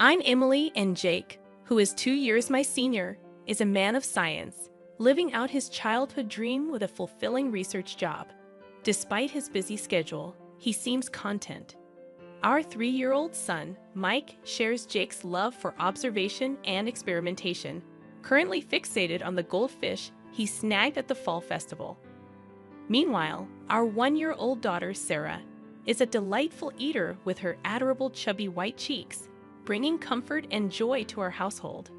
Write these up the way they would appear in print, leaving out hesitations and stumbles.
I'm Emily, and Jake, who is 2 years my senior, is a man of science, living out his childhood dream with a fulfilling research job. Despite his busy schedule, he seems content. Our 3-year-old son, Mike, shares Jake's love for observation and experimentation, currently fixated on the goldfish he snagged at the fall festival. Meanwhile, our 1-year-old daughter, Sarah, is a delightful eater with her adorable chubby white cheeks, bringing comfort and joy to our household.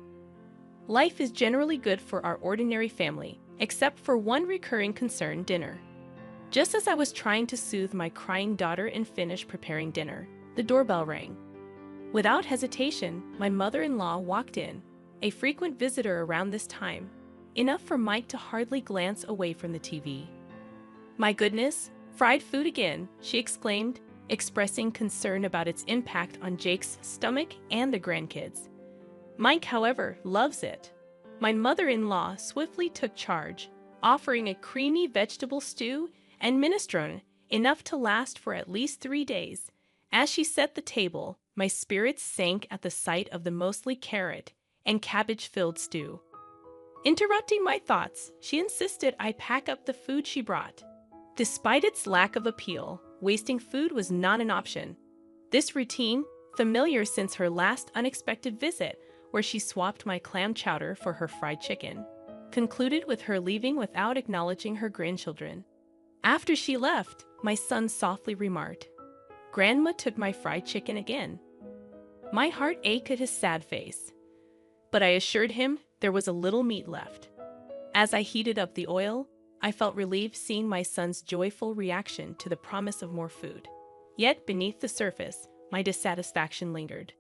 Life is generally good for our ordinary family, except for one recurring concern: dinner. Just as I was trying to soothe my crying daughter and finish preparing dinner, the doorbell rang. Without hesitation, my mother-in-law walked in, a frequent visitor around this time, enough for Mike to hardly glance away from the TV. "My goodness, fried food again," she exclaimed, expressing concern about its impact on Jake's stomach and the grandkids. Mike, however, loves it. My mother-in-law swiftly took charge, offering a creamy vegetable stew and minestrone, enough to last for at least 3 days. As she set the table, my spirits sank at the sight of the mostly carrot and cabbage-filled stew. Interrupting my thoughts, she insisted I pack up the food she brought. Despite its lack of appeal, wasting food was not an option. This routine, familiar since her last unexpected visit, where she swapped my clam chowder for her fried chicken, concluded with her leaving without acknowledging her grandchildren. After she left, my son softly remarked, "Grandma took my fried chicken again." My heart ached at his sad face, but I assured him there was a little meat left. As I heated up the oil, I felt relieved seeing my son's joyful reaction to the promise of more food. Yet beneath the surface, my dissatisfaction lingered.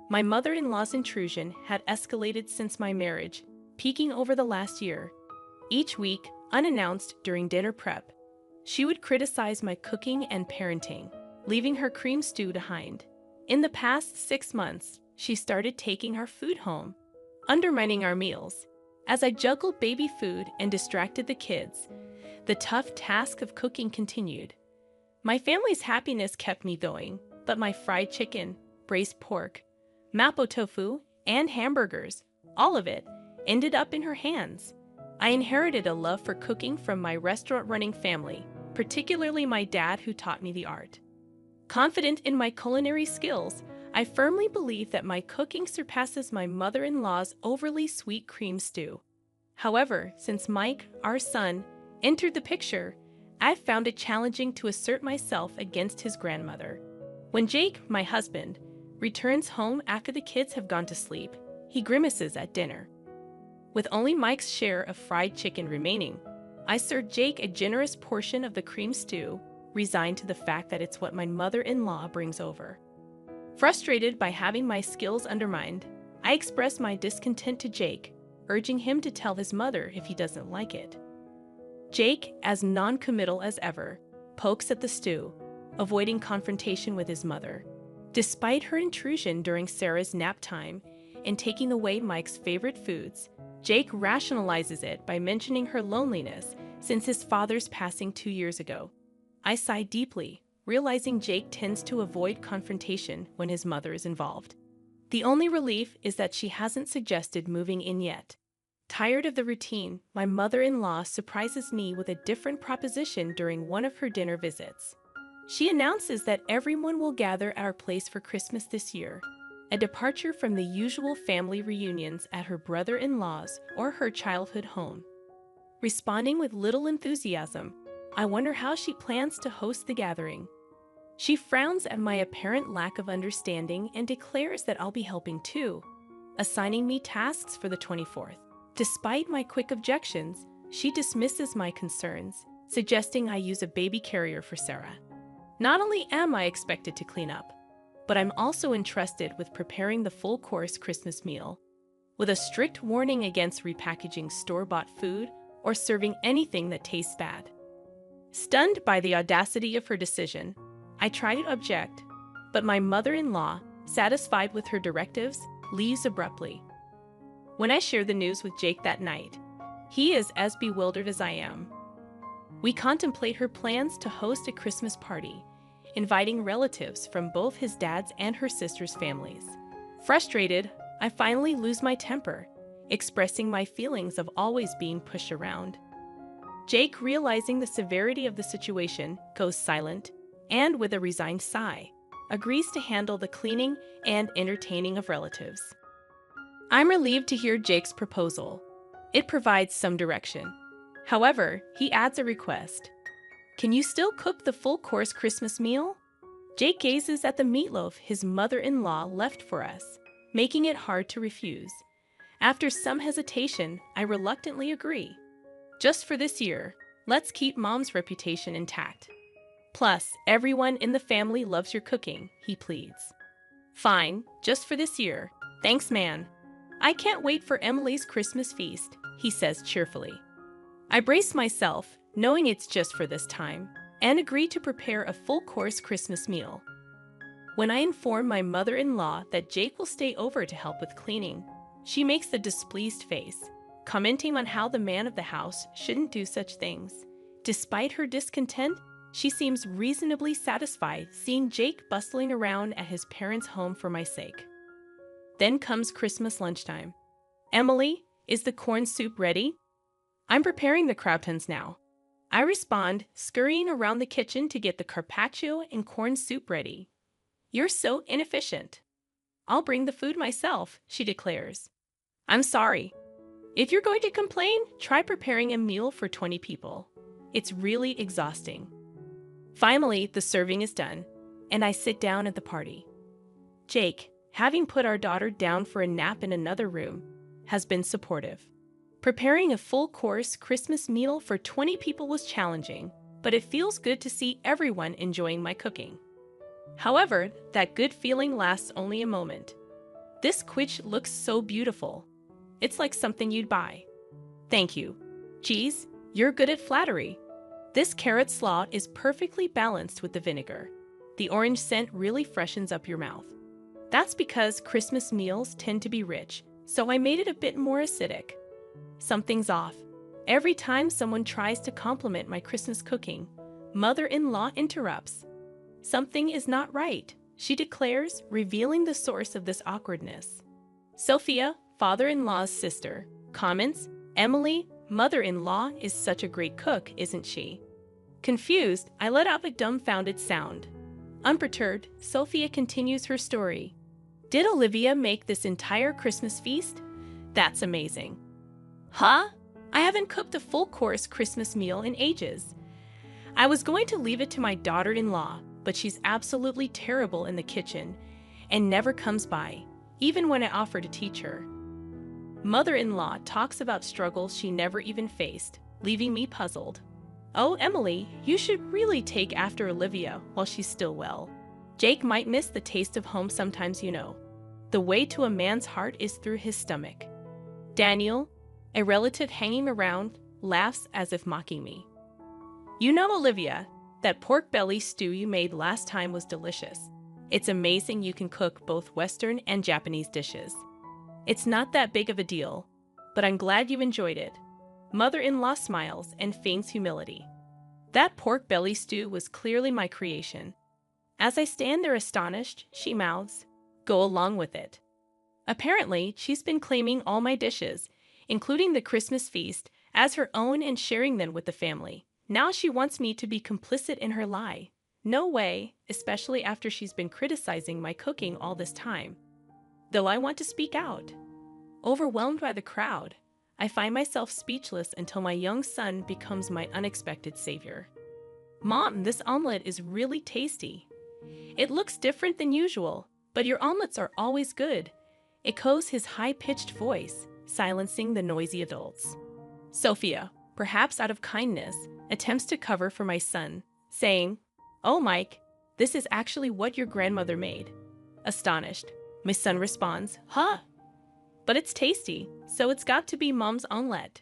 My mother-in-law's intrusion had escalated since my marriage, peaking over the last year. Each week, unannounced during dinner prep, she would criticize my cooking and parenting, leaving her cream stew behind. In the past 6 months, she started taking our food home, undermining our meals. As I juggled baby food and distracted the kids, the tough task of cooking continued. My family's happiness kept me going, but my fried chicken, braised pork, mapo tofu, and hamburgers, all of it, ended up in her hands. I inherited a love for cooking from my restaurant-running family, particularly my dad, who taught me the art. Confident in my culinary skills, I firmly believe that my cooking surpasses my mother-in-law's overly sweet cream stew. However, since Mike, our son, entered the picture, I've found it challenging to assert myself against his grandmother. When Jake, my husband, returns home after the kids have gone to sleep, he grimaces at dinner. With only Mike's share of fried chicken remaining, I serve Jake a generous portion of the cream stew, resigned to the fact that it's what my mother-in-law brings over. Frustrated by having my skills undermined, I express my discontent to Jake, urging him to tell his mother if he doesn't like it. Jake, as non-committal as ever, pokes at the stew, avoiding confrontation with his mother. Despite her intrusion during Sarah's nap time and taking away Mike's favorite foods, Jake rationalizes it by mentioning her loneliness since his father's passing 2 years ago. I sigh deeply, realizing Jake tends to avoid confrontation when his mother is involved. The only relief is that she hasn't suggested moving in yet. Tired of the routine, my mother-in-law surprises me with a different proposition during one of her dinner visits. She announces that everyone will gather at our place for Christmas this year, a departure from the usual family reunions at her brother-in-law's or her childhood home. Responding with little enthusiasm, I wonder how she plans to host the gathering. She frowns at my apparent lack of understanding and declares that I'll be helping too, assigning me tasks for the 24th. Despite my quick objections, she dismisses my concerns, suggesting I use a baby carrier for Sarah. Not only am I expected to clean up, but I'm also entrusted with preparing the full-course Christmas meal, with a strict warning against repackaging store-bought food or serving anything that tastes bad. Stunned by the audacity of her decision, I try to object, but my mother-in-law, satisfied with her directives, leaves abruptly. When I share the news with Jake that night, he is as bewildered as I am. We contemplate her plans to host a Christmas party, inviting relatives from both his dad's and her sister's families. Frustrated, I finally lose my temper, expressing my feelings of always being pushed around. Jake, realizing the severity of the situation, goes silent and, with a resigned sigh, agrees to handle the cleaning and entertaining of relatives. I'm relieved to hear Jake's proposal. It provides some direction. However, he adds a request. Can you still cook the full-course Christmas meal? Jake gazes at the meatloaf his mother-in-law left for us, making it hard to refuse. After some hesitation, I reluctantly agree. Just for this year, let's keep Mom's reputation intact. Plus, everyone in the family loves your cooking, he pleads. Fine, just for this year. Thanks, man. I can't wait for Emily's Christmas feast, he says cheerfully. I brace myself, knowing it's just for this time, and agree to prepare a full-course Christmas meal. When I inform my mother-in-law that Jake will stay over to help with cleaning, she makes a displeased face, commenting on how the man of the house shouldn't do such things. Despite her discontent, she seems reasonably satisfied seeing Jake bustling around at his parents' home for my sake. Then comes Christmas lunchtime. Emily, is the corn soup ready? I'm preparing the croutons now. I respond, scurrying around the kitchen to get the carpaccio and corn soup ready. You're so inefficient. I'll bring the food myself, she declares. I'm sorry. If you're going to complain, try preparing a meal for 20 people. It's really exhausting. Finally, the serving is done, and I sit down at the party. Jake, having put our daughter down for a nap in another room, has been supportive. Preparing a full-course Christmas meal for 20 people was challenging, but it feels good to see everyone enjoying my cooking. However, that good feeling lasts only a moment. This quiche looks so beautiful. It's like something you'd buy. Thank you. Geez, you're good at flattery. This carrot slaw is perfectly balanced with the vinegar. The orange scent really freshens up your mouth. That's because Christmas meals tend to be rich, so I made it a bit more acidic. Something's off. Every time someone tries to compliment my Christmas cooking, mother-in-law interrupts. Something is not right, she declares, revealing the source of this awkwardness. Sophia, father-in-law's sister, comments, Emily, mother-in-law, is such a great cook, isn't she? Confused, I let out a dumbfounded sound. Unperturbed, Sophia continues her story. Did Olivia make this entire Christmas feast? That's amazing. Huh? I haven't cooked a full-course Christmas meal in ages. I was going to leave it to my daughter-in-law, but she's absolutely terrible in the kitchen and never comes by, even when I offer to teach her. Mother-in-law talks about struggles she never even faced, leaving me puzzled. Oh, Emily, you should really take after Olivia while she's still well. Jake might miss the taste of home sometimes, you know. The way to a man's heart is through his stomach. Daniel, a relative hanging around, laughs as if mocking me. You know, Olivia, that pork belly stew you made last time was delicious. It's amazing you can cook both Western and Japanese dishes. It's not that big of a deal, but I'm glad you enjoyed it. Mother-in-law smiles and feigns humility. That pork belly stew was clearly my creation. As I stand there astonished, she mouths, "Go along with it." Apparently, she's been claiming all my dishes, including the Christmas feast, as her own and sharing them with the family. Now she wants me to be complicit in her lie. No way, especially after she's been criticizing my cooking all this time. Though I want to speak out. Overwhelmed by the crowd, I find myself speechless until my young son becomes my unexpected savior. Mom, this omelet is really tasty. It looks different than usual, but your omelets are always good, echoes his high-pitched voice, silencing the noisy adults. Sophia, perhaps out of kindness, attempts to cover for my son, saying, "Oh, Mike, this is actually what your grandmother made." Astonished, my son responds, "Huh? But it's tasty, so it's got to be Mom's omelet."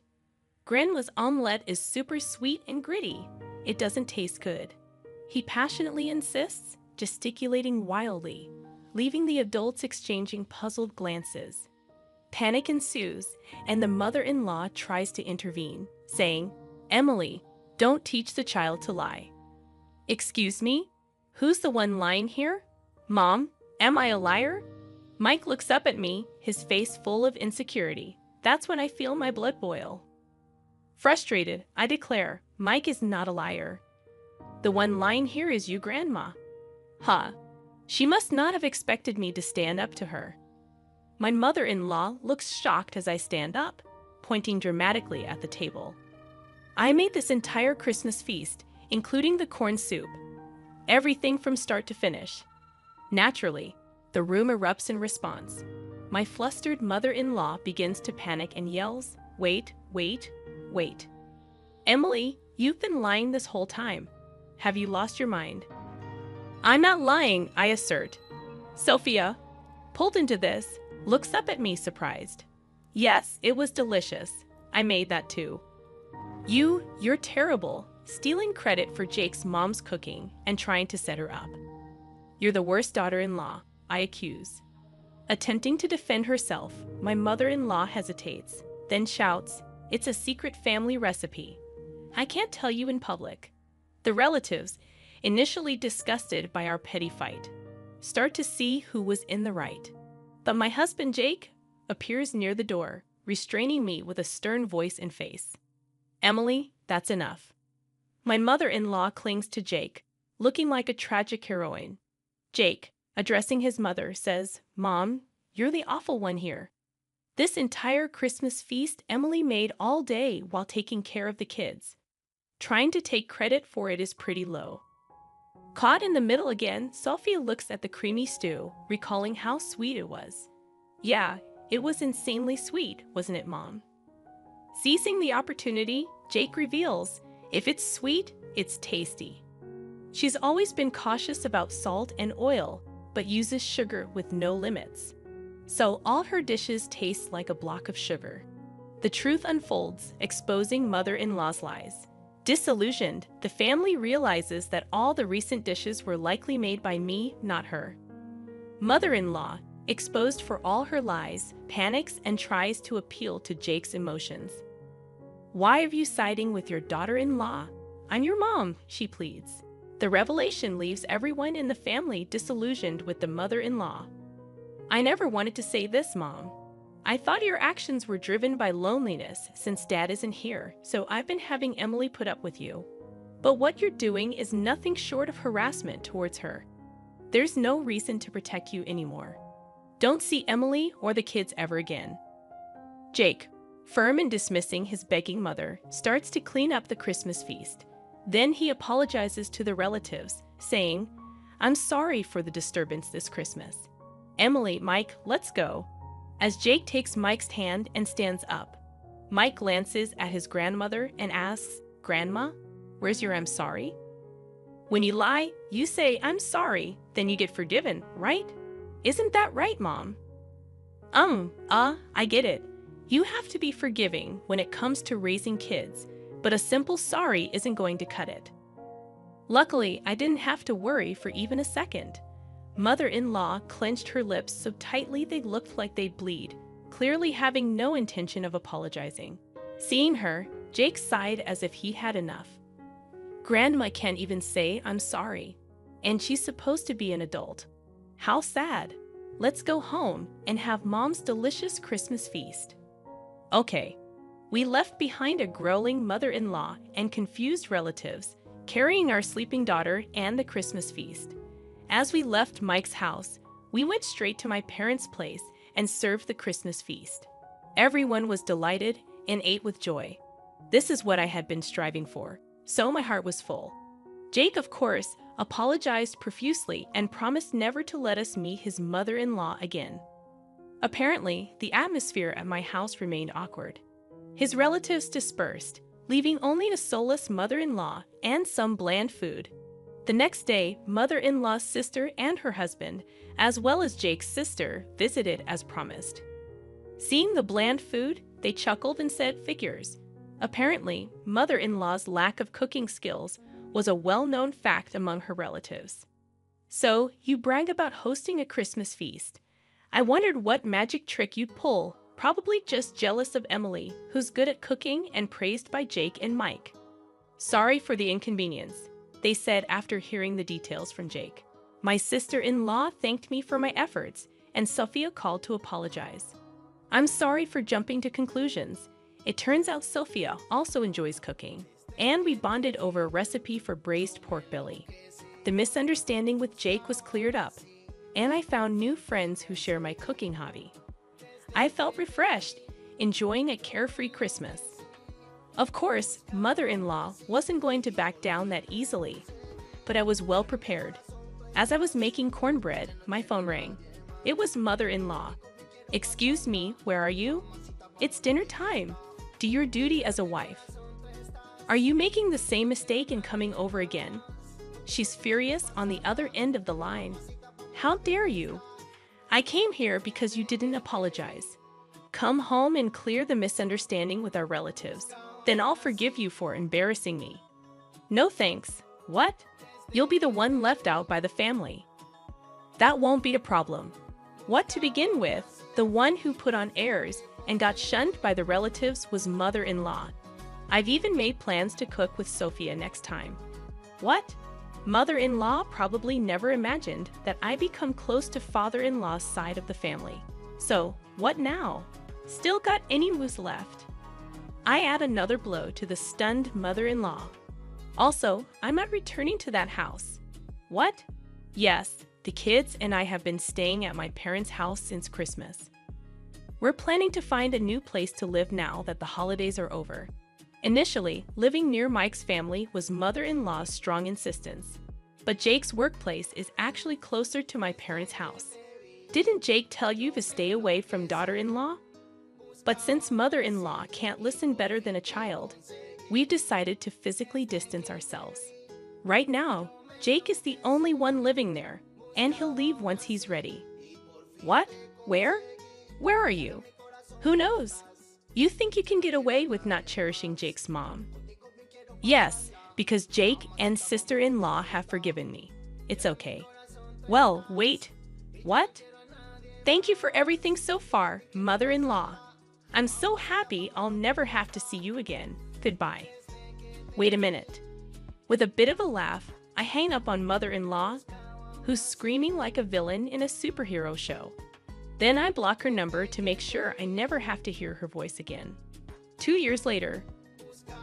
Grandma's omelet is super sweet and gritty. It doesn't taste good. He passionately insists, gesticulating wildly, leaving the adults exchanging puzzled glances. Panic ensues, and the mother-in-law tries to intervene, saying, "Emily, don't teach the child to lie." Excuse me? Who's the one lying here? Mom, am I a liar? Mike looks up at me, his face full of insecurity. That's when I feel my blood boil. Frustrated, I declare, Mike is not a liar. The one lying here is you, Grandma. Ha! She must not have expected me to stand up to her. My mother-in-law looks shocked as I stand up, pointing dramatically at the table. I made this entire Christmas feast, including the corn soup. Everything from start to finish. Naturally, the room erupts in response. My flustered mother-in-law begins to panic and yells, "Wait, wait, wait. Emily, you've been lying this whole time. Have you lost your mind?" I'm not lying, I assert. Sophia, pulled into this, looks up at me surprised. Yes, it was delicious. I made that too. You're terrible, stealing credit for Jake's mom's cooking and trying to set her up. You're the worst daughter-in-law, I accuse. Attempting to defend herself, my mother-in-law hesitates, then shouts, "It's a secret family recipe. I can't tell you in public." The relatives, initially disgusted by our petty fight, start to see who was in the right. But my husband Jake appears near the door, restraining me with a stern voice and face. "Emily, that's enough." My mother-in-law clings to Jake, looking like a tragic heroine. Jake, addressing his mother, says, "Mom, you're the awful one here. This entire Christmas feast Emily made all day while taking care of the kids. Trying to take credit for it is pretty low." Caught in the middle again, Sophia looks at the creamy stew, recalling how sweet it was. "Yeah, it was insanely sweet, wasn't it, Mom?" Seizing the opportunity, Jake reveals, if it's sweet, it's tasty. She's always been cautious about salt and oil, but uses sugar with no limits. So all her dishes taste like a block of sugar. The truth unfolds, exposing mother-in-law's lies. Disillusioned, the family realizes that all the recent dishes were likely made by me, not her. Mother-in-law, exposed for all her lies, panics and tries to appeal to Jake's emotions. "Why are you siding with your daughter-in-law? I'm your mom," she pleads. The revelation leaves everyone in the family disillusioned with the mother-in-law. "I never wanted to say this, Mom. I thought your actions were driven by loneliness since Dad isn't here, so I've been having Emily put up with you. But what you're doing is nothing short of harassment towards her. There's no reason to protect you anymore. Don't see Emily or the kids ever again." Jake, firm in dismissing his begging mother, starts to clean up the Christmas feast. Then he apologizes to the relatives, saying, "I'm sorry for the disturbance this Christmas. Emily, Mike, let's go." As Jake takes Mike's hand and stands up, Mike glances at his grandmother and asks, "Grandma, where's your I'm sorry?" When you lie, you say "I'm sorry," then you get forgiven, right? Isn't that right, Mom? I get it. You have to be forgiving when it comes to raising kids, but a simple sorry isn't going to cut it. Luckily, I didn't have to worry for even a second. Mother-in-law clenched her lips so tightly they looked like they'd bleed, clearly having no intention of apologizing. Seeing her, Jake sighed as if he had enough. Grandma can't even say "I'm sorry," and she's supposed to be an adult. How sad. Let's go home and have Mom's delicious Christmas feast. Okay. We left behind a growling mother-in-law and confused relatives, carrying our sleeping daughter and the Christmas feast. As we left Mike's house, we went straight to my parents' place and served the Christmas feast. Everyone was delighted and ate with joy. This is what I had been striving for, so my heart was full. Jake, of course, apologized profusely and promised never to let us meet his mother-in-law again. Apparently, the atmosphere at my house remained awkward. His relatives dispersed, leaving only a soulless mother-in-law and some bland food. The next day, mother-in-law's sister and her husband, as well as Jake's sister, visited as promised. Seeing the bland food, they chuckled and said figures. Apparently, mother-in-law's lack of cooking skills was a well-known fact among her relatives. "So, you brag about hosting a Christmas feast. I wondered what magic trick you'd pull, probably just jealous of Emily, who's good at cooking and praised by Jake and Mike." "Sorry for the inconvenience," they said after hearing the details from Jake. "My sister-in-law thanked me for my efforts, and Sophia called to apologize. I'm sorry for jumping to conclusions. It turns out Sophia also enjoys cooking, and we bonded over a recipe for braised pork belly. The misunderstanding with Jake was cleared up, and I found new friends who share my cooking hobby. I felt refreshed, enjoying a carefree Christmas. Of course, mother-in-law wasn't going to back down that easily, but I was well prepared. As I was making cornbread, my phone rang. It was mother-in-law. "Excuse me, where are you?" "It's dinner time. Do your duty as a wife." "Are you making the same mistake and coming over again?" She's furious on the other end of the line. "How dare you? I came here because you didn't apologize. Come home and clear the misunderstanding with our relatives. Then I'll forgive you for embarrassing me." "No thanks." "What? You'll be the one left out by the family." "That won't be a problem." What to begin with? The one who put on airs and got shunned by the relatives was mother-in-law. I've even made plans to cook with Sophia next time. What? Mother-in-law probably never imagined that I become close to father-in-law's side of the family. So, what now? Still got any moves left? I add another blow to the stunned mother-in-law. Also, I'm not returning to that house. What? Yes, the kids and I have been staying at my parents' house since Christmas. We're planning to find a new place to live now that the holidays are over. Initially, living near Mike's family was mother-in-law's strong insistence. But Jake's workplace is actually closer to my parents' house. Didn't Jake tell you to stay away from daughter-in-law? But since mother-in-law can't listen better than a child, we've decided to physically distance ourselves. Right now, Jake is the only one living there, and he'll leave once he's ready. What? Where? Where are you? Who knows? You think you can get away with not cherishing Jake's mom? Yes, because Jake and sister-in-law have forgiven me. It's okay. Well, wait. What? Thank you for everything so far, mother-in-law. I'm so happy I'll never have to see you again. Goodbye. Wait a minute. With a bit of a laugh, I hang up on mother-in-law, who's screaming like a villain in a superhero show. Then I block her number to make sure I never have to hear her voice again. 2 years later.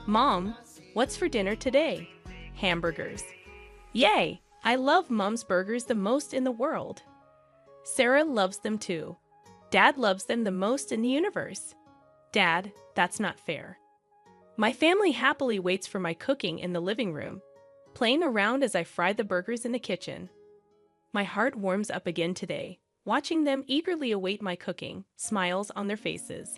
Mom, what's for dinner today? Hamburgers. Yay! I love Mom's burgers the most in the world. Sarah loves them too. Dad loves them the most in the universe. Dad, that's not fair. My family happily waits for my cooking in the living room, playing around as I fry the burgers in the kitchen. My heart warms up again today, watching them eagerly await my cooking, smiles on their faces.